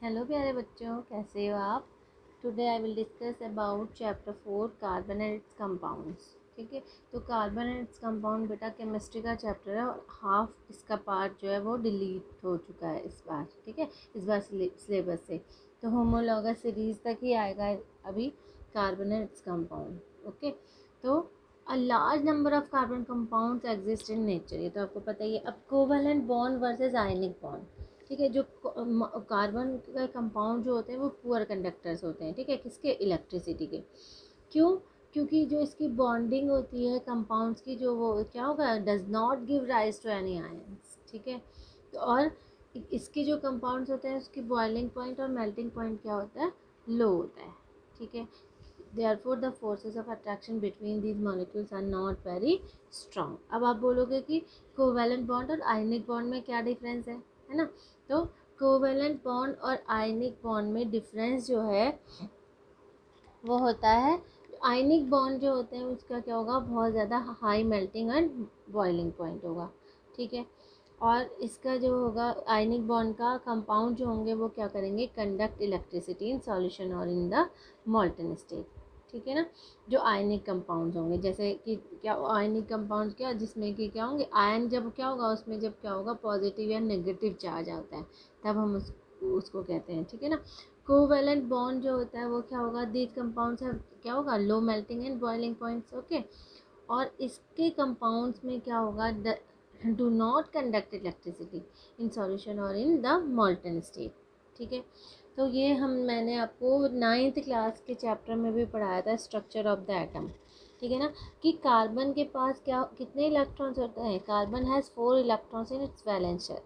Hello प्यारे बच्चों, कैसे हो आप। Today I will discuss about chapter 4 carbon and it's compounds. ठीक है, तो कार्बन एंड इट्स कंपाउंड बेटा केमिस्ट्री का चैप्टर है और हाफ इसका पार्ट जो है वो डिलीट हो चुका है इस बार। ठीक है, इस बार सिलेबस से तो होमोलॉगस सीरीज तक ही आएगा अभी carbon and its compound. Okay, तो a large number of carbon compounds exist in nature, ये तो आपको पता ही है। अब covalent bond versus ionic bond. ठीक है, जो कार्बन का कंपाउंड जो होते हैं वो पुअर कंडक्टर्स होते हैं। ठीक है, किसके, इलेक्ट्रिसिटी के। क्यों? क्योंकि जो इसकी बॉन्डिंग होती है कंपाउंड्स की, जो वो क्या होगा, does not give rise to any ions. ठीक है, तो और इसके जो कंपाउंड्स होते हैं उसकी बॉइलिंग पॉइंट और मेल्टिंग पॉइंट क्या होता है, लो होता है। ठीक है, therefore the forces of attraction between these molecules are not very strong। अब आप बोलोगे कि कोवैलेंट बॉन्ड और आयनिक बॉन्ड में क्या डिफरेंस है ना। तो कोवैलेंट बॉन्ड और आयनिक बॉन्ड में डिफरेंस जो है वो होता है, आयनिक बॉन्ड जो होते हैं उसका क्या होगा, बहुत ज़्यादा high melting and boiling point होगा। ठीक है, और इसका जो होगा आयनिक बॉन्ड का कंपाउंड जो होंगे वो क्या करेंगे, कंडक्ट इलेक्ट्रिसिटी इन सॉल्यूशन और इन द मॉल्टन स्टेट। ठीक है ना, जो आयनिक कंपाउंड्स होंगे, जैसे कि क्या आयनिक कंपाउंड्स क्या, जिसमें कि क्या होंगे, आयन जब क्या होगा उसमें, जब क्या होगा पॉजिटिव या नेगेटिव चार्ज आता है तब हम उसको कहते हैं। ठीक है ना, कोवैलेंट बॉन्ड जो होता है वो क्या होगा, दीज कंपाउंड्स है क्या होगा, low melting and boiling points. Okay, और इसके कंपाउंड्स में क्या होगा, do not conduct electricity in solution और इन द मॉल्टन स्टेट। ठीक है, तो ये मैंने आपको 9th क्लास के चैप्टर में भी पढ़ाया था, स्ट्रक्चर ऑफ द एटम। ठीक है ना, कि कार्बन के पास क्या कितने इलेक्ट्रॉन्स होते हैं, carbon has 4 electrons in its valence shell.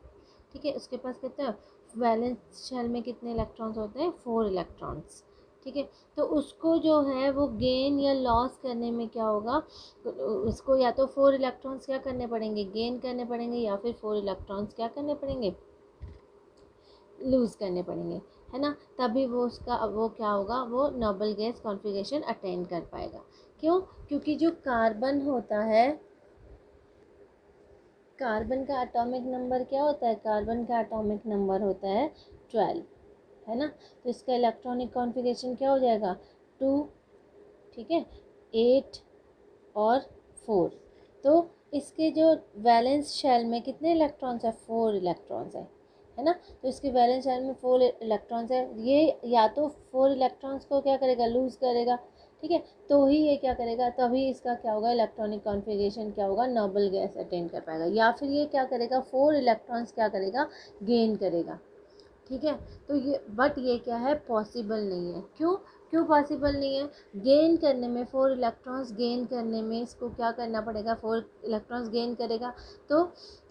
ठीक है, उसके पास कितने, वैलेंस शेल में कितने इलेक्ट्रॉन्स होते हैं, 4 इलेक्ट्रॉन्स। ठीक है, तो उसको जो है वो गेन या लॉस करने में क्या होगा, उसको या तो 4 इलेक्ट्रॉन्स क्या करने पड़ेंगे, गेन करने पड़ेंगे, या फिर 4 इलेक्ट्रॉन्स क्या करने पड़ेंगे, लूज़ करने पड़ेंगे, है ना। तभी वो उसका वो क्या होगा, वो नोबल गैस कॉन्फ़िगरेशन अटेन कर पाएगा। क्यों? क्योंकि जो कार्बन होता है, कार्बन का एटॉमिक नंबर क्या होता है, कार्बन का एटॉमिक नंबर होता है 12, है ना। तो इसका इलेक्ट्रॉनिक कॉन्फ़िगरेशन क्या हो जाएगा, 2, ठीक है, 8 और 4। तो इसके जो वैलेंस शेल में कितने इलेक्ट्रॉन्स है, 4 इलेक्ट्रॉन्स है ना। तो इसके वैलेंस शेल में 4 इलेक्ट्रॉन्स है, ये या तो 4 इलेक्ट्रॉन्स को क्या करेगा, लूज़ करेगा। ठीक है, तो ही ये क्या करेगा, तभी इसका क्या होगा, इलेक्ट्रॉनिक कॉन्फ़िगरेशन क्या होगा, नोबल गैस अटेन कर पाएगा, या फिर ये क्या करेगा, 4 इलेक्ट्रॉन्स क्या करेगा, गेन करेगा। ठीक है, तो ये बट ये क्या है, पॉसिबल नहीं है। क्यों? क्यों पॉसिबल नहीं है, गेन करने में 4 इलेक्ट्रॉन्स गेन करने में इसको क्या करना पड़ेगा, 4 इलेक्ट्रॉन्स गेन करेगा तो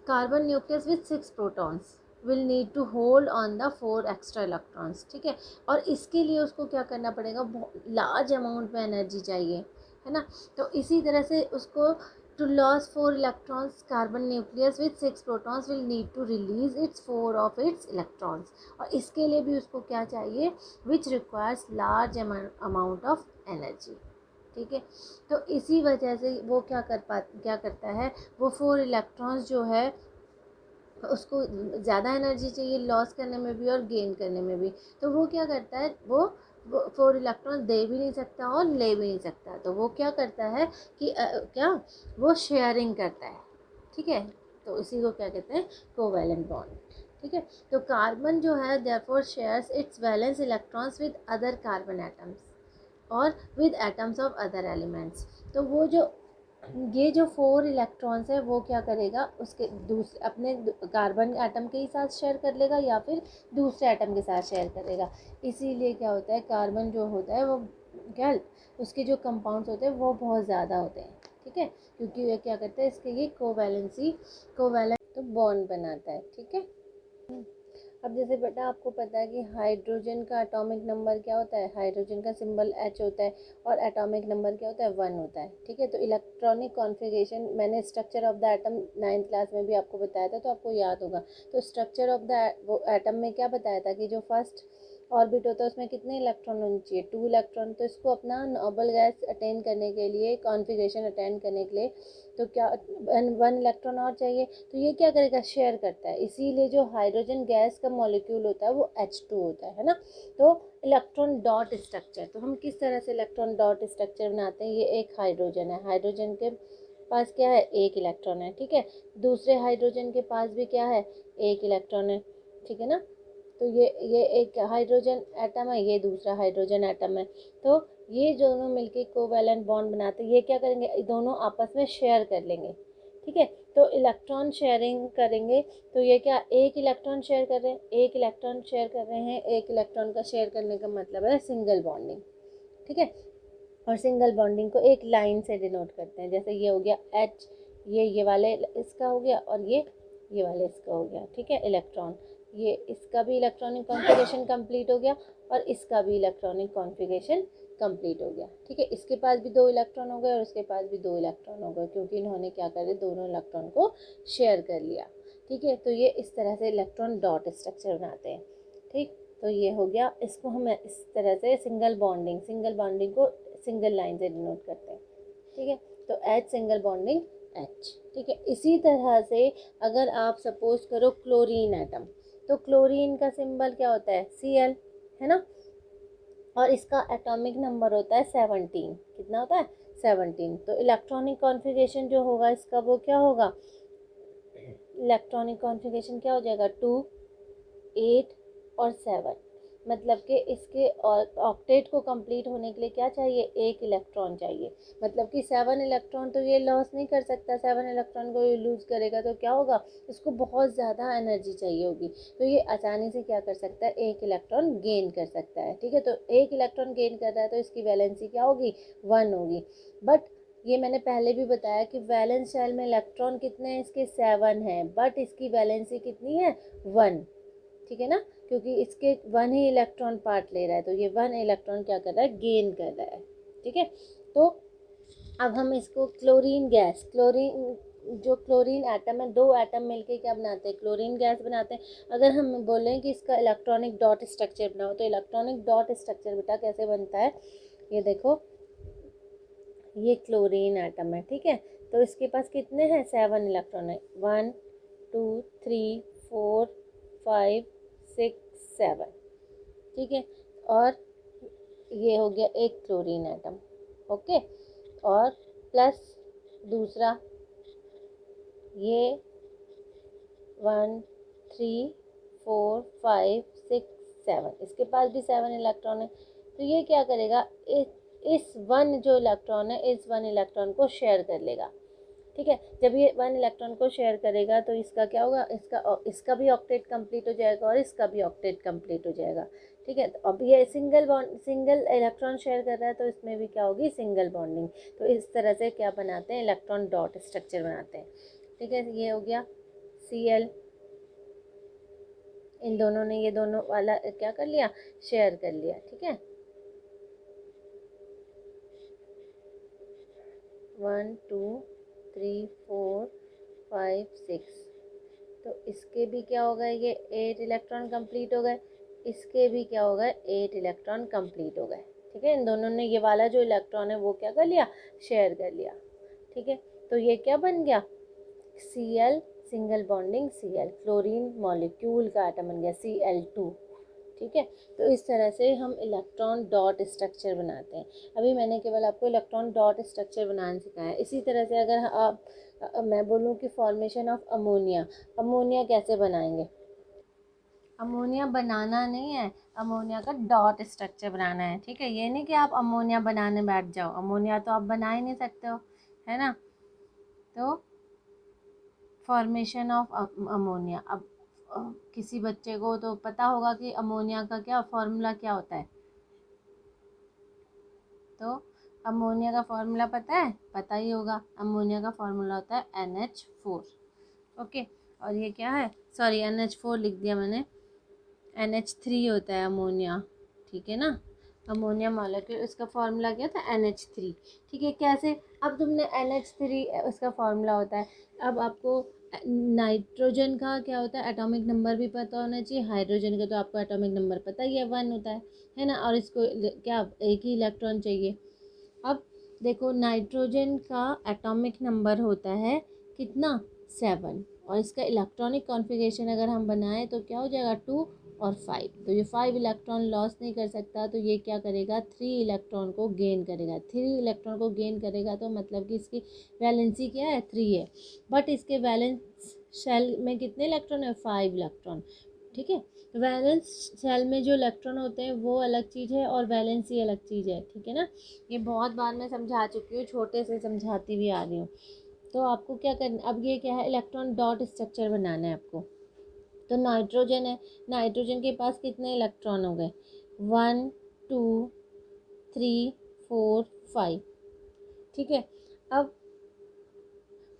carbon nucleus with 6 protons will need to hold on the 4 extra electrons. ठीक है, और इसके लिए उसको क्या करना पड़ेगा, लार्ज अमाउंट में एनर्जी चाहिए, है ना। तो इसी तरह से उसको to lose 4 electrons, carbon nucleus with 6 protons will need to release its 4 of its electrons। और इसके लिए भी उसको क्या चाहिए, which requires large amount of energy। ठीक है, तो इसी वजह से वो क्या करता है, वो 4 इलेक्ट्रॉन्स जो है उसको ज़्यादा एनर्जी चाहिए लॉस करने में भी और गेन करने में भी। तो वो क्या करता है, वो 4 इलेक्ट्रॉन दे भी नहीं सकता और ले भी नहीं सकता, तो वो क्या करता है कि क्या वो शेयरिंग करता है। ठीक है, तो इसी को क्या कहते हैं, कोवैलेंट बॉन्ड। ठीक है, तो कार्बन जो है therefore shares its valence electrons with other carbon atoms और with atoms of other elements. तो वो जो ये जो 4 इलेक्ट्रॉन्स है वो क्या करेगा, उसके दूसरे अपने कार्बन एटम के ही साथ शेयर कर लेगा या फिर दूसरे एटम के साथ शेयर करेगा। इसीलिए क्या होता है, कार्बन जो होता है वो क्या, उसके जो कंपाउंड्स होते हैं वो बहुत ज़्यादा होते हैं। ठीक है, क्योंकि ये क्या करते हैं, इसके ये कोवैलेंट तो बॉन्ड बनाता है। ठीक है, अब जैसे बेटा आपको पता है कि हाइड्रोजन का एटॉमिक नंबर क्या होता है, हाइड्रोजन का सिंबल H होता है और एटॉमिक नंबर क्या होता है, 1 होता है। ठीक है, तो इलेक्ट्रॉनिक कॉन्फ़िगरेशन मैंने structure of the atom 9th class में भी आपको बताया था, तो आपको याद होगा। तो स्ट्रक्चर ऑफ द वो एटम में क्या बताया था कि जो फर्स्ट ऑर्बिट होता है उसमें कितने इलेक्ट्रॉन होने चाहिए, 2 इलेक्ट्रॉन। तो इसको अपना नोबल गैस अटेन करने के लिए, कॉन्फ़िगरेशन अटेन करने के लिए तो क्या 1 इलेक्ट्रॉन और चाहिए। तो ये क्या करेगा, शेयर करता है। इसीलिए जो हाइड्रोजन गैस का मॉलिक्यूल होता है वो H2 होता है ना। तो इलेक्ट्रॉन डॉट स्ट्रक्चर, तो हम किस तरह से इलेक्ट्रॉन डॉट स्ट्रक्चर बनाते हैं। ये एक हाइड्रोजन है, हाइड्रोजन के पास क्या है, एक इलेक्ट्रॉन है, ठीक है। दूसरे हाइड्रोजन के पास भी क्या है, एक इलेक्ट्रॉन है, ठीक है ना। तो ये एक हाइड्रोजन एटम है, ये दूसरा हाइड्रोजन एटम है। तो ये दोनों मिलके कोवैलेंट बॉन्ड बनाते हैं। ये क्या करेंगे, दोनों आपस में शेयर कर लेंगे, ठीक है। तो इलेक्ट्रॉन शेयरिंग करेंगे। तो ये क्या, एक इलेक्ट्रॉन शेयर कर रहे हैं, एक इलेक्ट्रॉन शेयर कर रहे हैं। एक इलेक्ट्रॉन का शेयर करने का मतलब है सिंगल बॉन्डिंग, ठीक है। और सिंगल बॉन्डिंग को एक लाइन से डिनोट करते हैं। जैसे ये हो गया H, ये वाले इसका हो गया, और ये वाले इसका हो गया, ठीक है। इलेक्ट्रॉन, ये इसका भी इलेक्ट्रॉनिक कॉन्फ़िगरेशन कंप्लीट हो गया और इसका भी इलेक्ट्रॉनिक कॉन्फ़िगरेशन कंप्लीट हो गया, ठीक है। इसके पास भी 2 इलेक्ट्रॉन हो गए और इसके पास भी 2 इलेक्ट्रॉन हो गए, क्योंकि इन्होंने क्या करे, दोनों इलेक्ट्रॉन को शेयर कर लिया, ठीक है। तो ये इस तरह से इलेक्ट्रॉन डॉट स्ट्रक्चर बनाते हैं, ठीक। तो ये हो गया, इसको हम इस तरह से सिंगल बॉन्डिंग को सिंगल लाइन से डिनोट करते हैं, ठीक है। तो H सिंगल बॉन्डिंग H, ठीक है। इसी तरह से अगर आप सपोज करो क्लोरीन एटम, तो क्लोरीन का सिंबल क्या होता है, Cl, है ना। और इसका एटॉमिक नंबर होता है 17, कितना होता है, 17। तो इलेक्ट्रॉनिक कॉन्फ़िगरेशन जो होगा इसका वो क्या होगा, इलेक्ट्रॉनिक कॉन्फ़िगरेशन क्या हो जाएगा, 2, 8 और 7। मतलब कि इसके ऑक्टेट को कंप्लीट होने के लिए क्या चाहिए, एक इलेक्ट्रॉन चाहिए। मतलब कि 7 इलेक्ट्रॉन तो ये लॉस नहीं कर सकता, 7 इलेक्ट्रॉन को ये लूज़ करेगा तो क्या होगा, इसको बहुत ज़्यादा एनर्जी चाहिए होगी। तो ये आसानी से क्या कर सकता है, एक इलेक्ट्रॉन गेन कर सकता है, ठीक है। तो एक इलेक्ट्रॉन गेन कर रहा है तो इसकी वैलेंसी क्या होगी, 1 होगी। बट ये मैंने पहले भी बताया कि वैलेंस शेल में इलेक्ट्रॉन कितने हैं, इसके 7 हैं, बट इसकी वैलेंसी कितनी है, 1, ठीक है ना। क्योंकि इसके 1 ही इलेक्ट्रॉन पार्ट ले रहा है, तो ये 1 इलेक्ट्रॉन क्या कर रहा है, गेन कर रहा है, ठीक है। तो अब हम इसको क्लोरीन गैस, जो क्लोरीन एटम है, 2 एटम मिलके क्या बनाते हैं, क्लोरीन गैस बनाते हैं। अगर हम बोलें कि इसका इलेक्ट्रॉनिक डॉट स्ट्रक्चर बनाओ, तो इलेक्ट्रॉनिक डॉट स्ट्रक्चर बेटा कैसे बनता है, ये देखो, ये क्लोरीन एटम है, ठीक है। तो इसके पास कितने हैं, 7 इलेक्ट्रॉन है, 1 2 3 4 5 6 7, ठीक है। और ये हो गया एक क्लोरीन एटम, ओके। और प्लस दूसरा ये 1 3 4 5 6 7, इसके पास भी 7 इलेक्ट्रॉन है। तो ये क्या करेगा, इस 1 जो इलेक्ट्रॉन है, इस 1 इलेक्ट्रॉन को शेयर कर लेगा, ठीक है। जब ये 1 इलेक्ट्रॉन को शेयर करेगा तो इसका क्या होगा, इसका भी ऑक्टेट कंप्लीट हो जाएगा और इसका भी ऑक्टेट कंप्लीट हो जाएगा, ठीक है। तो अब ये सिंगल इलेक्ट्रॉन शेयर कर रहा है तो इसमें भी क्या होगी, सिंगल बॉन्डिंग। तो इस तरह से क्या बनाते हैं, इलेक्ट्रॉन डॉट स्ट्रक्चर बनाते हैं, ठीक है। ये हो गया Cl, इन दोनों ने ये दोनों वाला क्या कर लिया, शेयर कर लिया, ठीक है। 1 2 3 4 5 6, तो इसके भी क्या हो गए, ये 8 इलेक्ट्रॉन कंप्लीट हो गए, इसके भी क्या हो गए, 8 इलेक्ट्रॉन कंप्लीट हो गए, ठीक है। इन दोनों ने ये वाला जो इलेक्ट्रॉन है वो क्या कर लिया, शेयर कर लिया, ठीक है। तो ये क्या बन गया, Cl single bonding Cl, chlorine molecule का आइटम बन गया Cl2, ठीक है। तो इस तरह से हम इलेक्ट्रॉन डॉट स्ट्रक्चर बनाते हैं। अभी मैंने केवल आपको इलेक्ट्रॉन डॉट स्ट्रक्चर बनाना सिखाया है। इसी तरह से अगर आप मैं बोलूँ कि फॉर्मेशन ऑफ अमोनिया, अमोनिया कैसे बनाएंगे, अमोनिया बनाना नहीं है, अमोनिया का डॉट स्ट्रक्चर बनाना है, ठीक है। ये नहीं कि आप अमोनिया बनाने बैठ जाओ, अमोनिया तो आप बना ही नहीं सकते हो, है ना। तो फॉर्मेशन ऑफ अमोनिया, अब किसी बच्चे को तो पता होगा कि अमोनिया का क्या फॉर्मूला क्या होता है। तो अमोनिया का फॉर्मूला पता है, पता ही होगा, अमोनिया का फॉर्मूला होता है NH4, ओके। और ये क्या है, सॉरी NH4 लिख दिया मैंने, NH3 होता है अमोनिया, ठीक है ना। अमोनिया मॉलिक्यूल, इसका फॉर्मूला क्या था, NH3, ठीक है। कैसे, अब तुमने NH3 उसका फॉर्मूला होता है। अब आपको नाइट्रोजन का क्या होता है, एटॉमिक नंबर भी पता होना चाहिए। हाइड्रोजन का तो आपको एटॉमिक नंबर पता ही है, 1 होता है ना। और इसको क्या एक ही इलेक्ट्रॉन चाहिए। अब देखो नाइट्रोजन का एटॉमिक नंबर होता है कितना, 7। और इसका इलेक्ट्रॉनिक कॉन्फ़िगरेशन अगर हम बनाएं तो क्या हो जाएगा, 2 और 5। तो ये 5 इलेक्ट्रॉन लॉस नहीं कर सकता, तो ये क्या करेगा, 3 इलेक्ट्रॉन को गेन करेगा। 3 इलेक्ट्रॉन को गेन करेगा तो मतलब कि इसकी वैलेंसी क्या है, 3 है। बट इसके वैलेंस शेल में कितने इलेक्ट्रॉन है, 5 इलेक्ट्रॉन। ठीक है, वैलेंस शेल में जो इलेक्ट्रॉन होते हैं वो अलग चीज़ है और वैलेंसी अलग चीज़ है। ठीक है ना, ये बहुत बार मैं समझा चुकी हूँ, छोटे से समझाती भी आ रही हूँ। तो आपको क्या करना, अब ये क्या है, इलेक्ट्रॉन डॉट स्ट्रक्चर बनाना है आपको। तो नाइट्रोजन है, नाइट्रोजन के पास कितने इलेक्ट्रॉन हो गए, 1 2 3 4 5। ठीक है, अब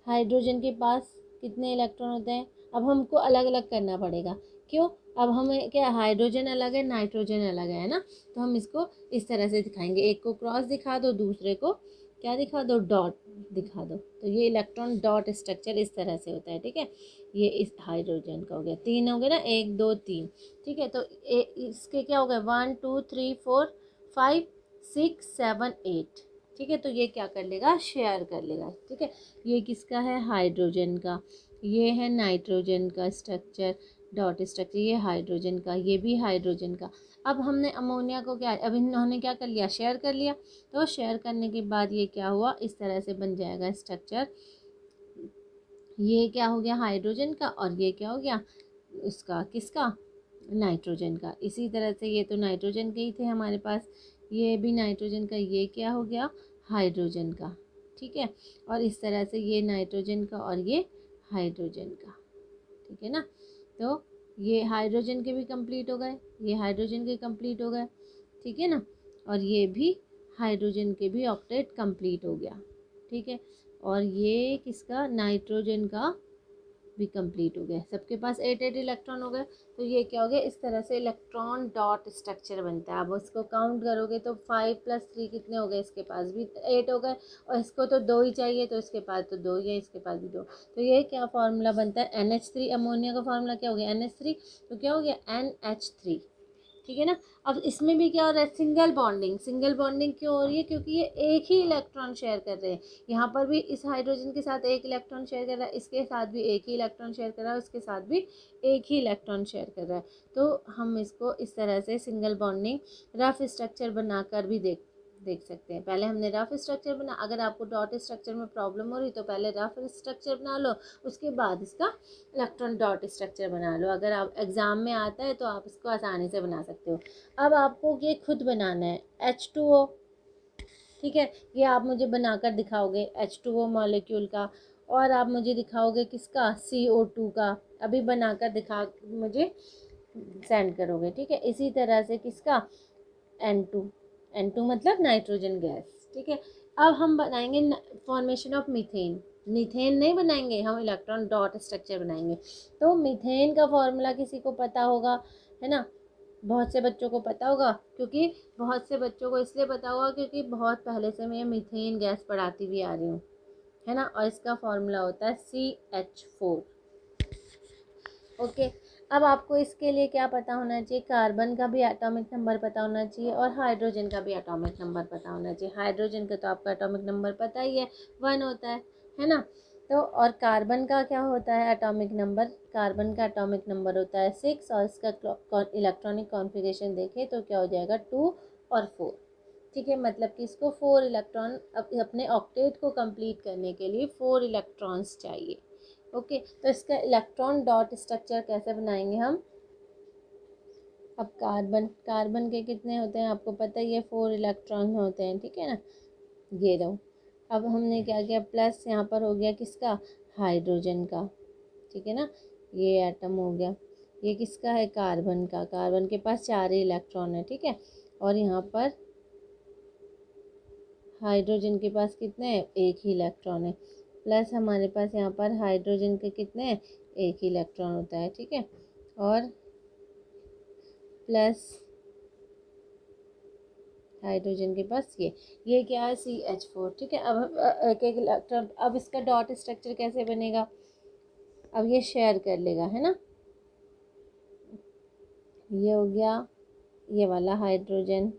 हाइड्रोजन के पास कितने इलेक्ट्रॉन होते हैं, अब हमको अलग अलग करना पड़ेगा। क्यों, अब हमें क्या, हाइड्रोजन अलग है, नाइट्रोजन अलग है ना। तो हम इसको इस तरह से दिखाएंगे, एक को क्रॉस दिखा दो, दूसरे को क्या दिखा दो, डॉट दिखा दो। तो ये इलेक्ट्रॉन डॉट स्ट्रक्चर इस तरह से होता है। ठीक है, ये इस हाइड्रोजन का हो गया, 3 हो गए ना, 1 2 3। ठीक है, तो इसके क्या हो गए, 1 2 3 4 5 6 7 8। ठीक है, तो ये क्या कर लेगा, शेयर कर लेगा। ठीक है, ये किसका है, हाइड्रोजन का। ये है नाइट्रोजन का स्ट्रक्चर, डॉट स्ट्रक्चर, ये हाइड्रोजन का, ये भी हाइड्रोजन का। अब हमने अमोनिया को क्या, अब इन्होंने क्या कर लिया, शेयर कर लिया। तो शेयर करने के बाद ये क्या हुआ, इस तरह से बन जाएगा स्ट्रक्चर। ये क्या हो गया, हाइड्रोजन का, और ये क्या हो गया, इसका किसका, नाइट्रोजन का। इसी तरह से ये तो नाइट्रोजन के ही थे हमारे पास, ये भी नाइट्रोजन का, ये क्या हो गया, हाइड्रोजन का। ठीक है, और इस तरह से ये नाइट्रोजन का और ये हाइड्रोजन का। ठीक है ना, तो ये हाइड्रोजन के भी कंप्लीट हो गए, ये हाइड्रोजन के कंप्लीट हो गए। ठीक है ना, और ये भी हाइड्रोजन के भी ऑक्टेट कंप्लीट हो गया। ठीक है, और ये किसका, नाइट्रोजन का भी कंप्लीट हो गया। सबके पास 8 इलेक्ट्रॉन हो गए। तो ये क्या हो गया, इस तरह से इलेक्ट्रॉन डॉट स्ट्रक्चर बनता है। अब उसको काउंट करोगे तो 5 + 3 कितने हो गए, इसके पास भी 8 हो गए, और इसको तो 2 ही चाहिए, तो इसके पास तो 2 ही है, इसके पास भी 2। तो ये क्या फार्मूला बनता है, NH3। अमोनिया का फार्मूला क्या हो गया, NH3। तो क्या हो गया, NH3। ठीक है ना, अब इसमें भी क्या हो रहा है, सिंगल बॉन्डिंग। सिंगल बॉन्डिंग क्यों हो रही है, क्योंकि ये एक ही इलेक्ट्रॉन शेयर कर रहे हैं। यहाँ पर भी इस हाइड्रोजन के साथ एक इलेक्ट्रॉन शेयर कर रहा है, इसके साथ भी एक ही इलेक्ट्रॉन शेयर कर रहा है, उसके साथ भी एक ही इलेक्ट्रॉन शेयर कर रहा है। तो हम इसको इस तरह से सिंगल बॉन्डिंग रफ स्ट्रक्चर बनाकर भी देख सकते हैं। पहले हमने रफ स्ट्रक्चर बना, अगर आपको डॉट स्ट्रक्चर में प्रॉब्लम हो रही तो पहले रफ स्ट्रक्चर बना लो, उसके बाद इसका इलेक्ट्रॉन डॉट स्ट्रक्चर बना लो। अगर आप एग्ज़ाम में आता है तो आप इसको आसानी से बना सकते हो। अब आपको ये खुद बनाना है, H2O। ठीक है, ये आप मुझे बनाकर दिखाओगे H2O मॉलिक्यूल का, और आप मुझे दिखाओगे किसका, CO2 का। अभी बनाकर दिखा मुझे सेंड करोगे। ठीक है, इसी तरह से किसका, N2। N2 मतलब नाइट्रोजन गैस। ठीक है, अब हम बनाएंगे फॉर्मेशन ऑफ मीथेन। मीथेन नहीं बनाएंगे हम, इलेक्ट्रॉन डॉट स्ट्रक्चर बनाएंगे। तो मीथेन का फॉर्मूला किसी को पता होगा, है ना। बहुत से बच्चों को पता होगा, क्योंकि बहुत से बच्चों को इसलिए पता होगा क्योंकि बहुत पहले से मैं मीथेन गैस पढ़ाती भी आ रही हूँ, है ना। और इसका फॉर्मूला होता है CH4। ओके, अब आपको इसके लिए क्या पता होना चाहिए, कार्बन का भी एटॉमिक नंबर पता होना चाहिए और हाइड्रोजन का भी एटॉमिक नंबर पता होना चाहिए। हाइड्रोजन का तो आपका एटॉमिक नंबर पता ही है, 1 होता है ना। तो और कार्बन का क्या होता है एटॉमिक नंबर, कार्बन का एटॉमिक नंबर होता है 6, और इसका इलेक्ट्रॉनिक कॉन्फ़िगरेशन देखें तो क्या हो जाएगा, 2 और 4। ठीक है, मतलब कि इसको 4 इलेक्ट्रॉन अपने ऑक्टेट को कंप्लीट करने के लिए 4 इलेक्ट्रॉन्स चाहिए। ओके, तो इसका इलेक्ट्रॉन डॉट स्ट्रक्चर कैसे बनाएंगे हम। अब कार्बन के कितने होते हैं आपको पता ही है, 4 इलेक्ट्रॉन होते हैं। ठीक है ना, ये रहो। अब हमने क्या किया, प्लस यहाँ पर हो गया किसका, हाइड्रोजन का। ठीक है ना, ये एटम हो गया। ये किसका है, कार्बन का। कार्बन के पास 4 ही इलेक्ट्रॉन है। ठीक है, और यहाँ पर हाइड्रोजन के पास कितने हैं, एक ही इलेक्ट्रॉन है। प्लस हमारे पास यहाँ पर हाइड्रोजन के कितने हैं, एक ही इलेक्ट्रॉन होता है। ठीक है, और प्लस हाइड्रोजन के पास ये क्या है CH4, ठीक है। अब एक एक इलेक्ट्रॉन, अब इसका डॉट स्ट्रक्चर कैसे बनेगा, अब ये शेयर कर लेगा, है ना। ये हो गया ये वाला हाइड्रोजन,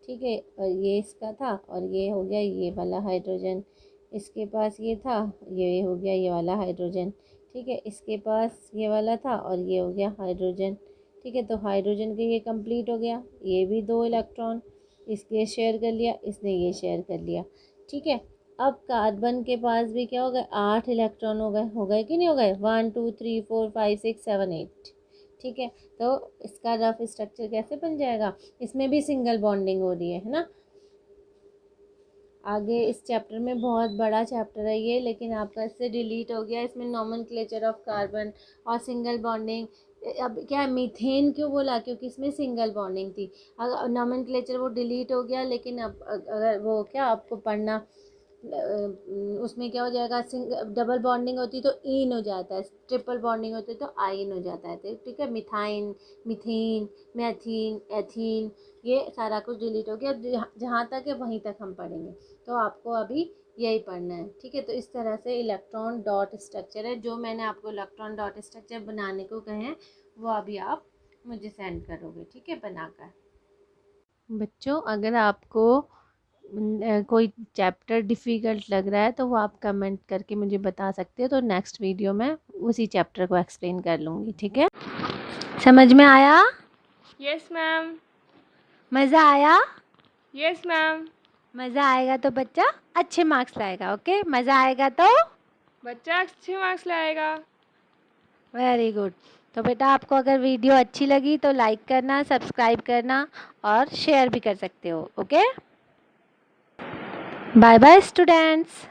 ठीक है, और ये इसका था, और ये हो गया ये वाला हाइड्रोजन, इसके पास ये था, ये हो गया ये वाला हाइड्रोजन, ठीक है, इसके पास ये वाला था और ये हो गया हाइड्रोजन, ठीक है। तो हाइड्रोजन के ये कंप्लीट हो गया, ये भी 2 इलेक्ट्रॉन इसके शेयर कर लिया, इसने ये शेयर कर लिया, ठीक है। अब कार्बन के पास भी क्या हो गए, 8 इलेक्ट्रॉन हो गए कि नहीं हो गए, 1 2 3 4 5 6 7 8, ठीक है। तो इसका रफ स्ट्रक्चर कैसे बन जाएगा, इसमें भी सिंगल बॉन्डिंग हो रही है ना। आगे इस चैप्टर में बहुत बड़ा चैप्टर है ये, लेकिन आपका इससे डिलीट हो गया, इसमें नॉमेनक्लेचर ऑफ कार्बन और सिंगल बॉन्डिंग। अब क्या मीथेन क्यों बोला, क्योंकि इसमें सिंगल बॉन्डिंग थी। अगर नॉमेनक्लेचर वो डिलीट हो गया, लेकिन अब अगर वो क्या आपको पढ़ना, उसमें क्या हो जाएगा, डबल बॉन्डिंग होती तो ईन हो जाता है, ट्रिपल बॉन्डिंग होती तो आइन हो जाता है, तो ठीक है। मिथाइन, मिथेन, मैथीन, एथीन, ये सारा कुछ डिलीट हो गया। जहाँ तक है वहीं तक हम पढ़ेंगे, तो आपको अभी यही पढ़ना है, ठीक है। तो इस तरह से इलेक्ट्रॉन डॉट स्ट्रक्चर है, जो मैंने आपको इलेक्ट्रॉन डॉट स्ट्रक्चर बनाने को कहे हैं वो अभी आप मुझे सेंड करोगे, ठीक है, बनाकर। बच्चों, अगर आपको कोई चैप्टर डिफ़िकल्ट लग रहा है तो वो आप कमेंट करके मुझे बता सकते हो, तो नेक्स्ट वीडियो में उसी चैप्टर को एक्सप्लेन कर लूँगी, ठीक है। समझ में आया? Yes ma'am. मज़ा आया? Yes ma'am. मज़ा आएगा तो बच्चा अच्छे मार्क्स लाएगा, ओके। मज़ा आएगा तो बच्चा अच्छे मार्क्स लाएगा। Very good. तो बेटा, आपको अगर वीडियो अच्छी लगी तो लाइक करना, सब्सक्राइब करना और शेयर भी कर सकते हो, ओके। Bye bye students.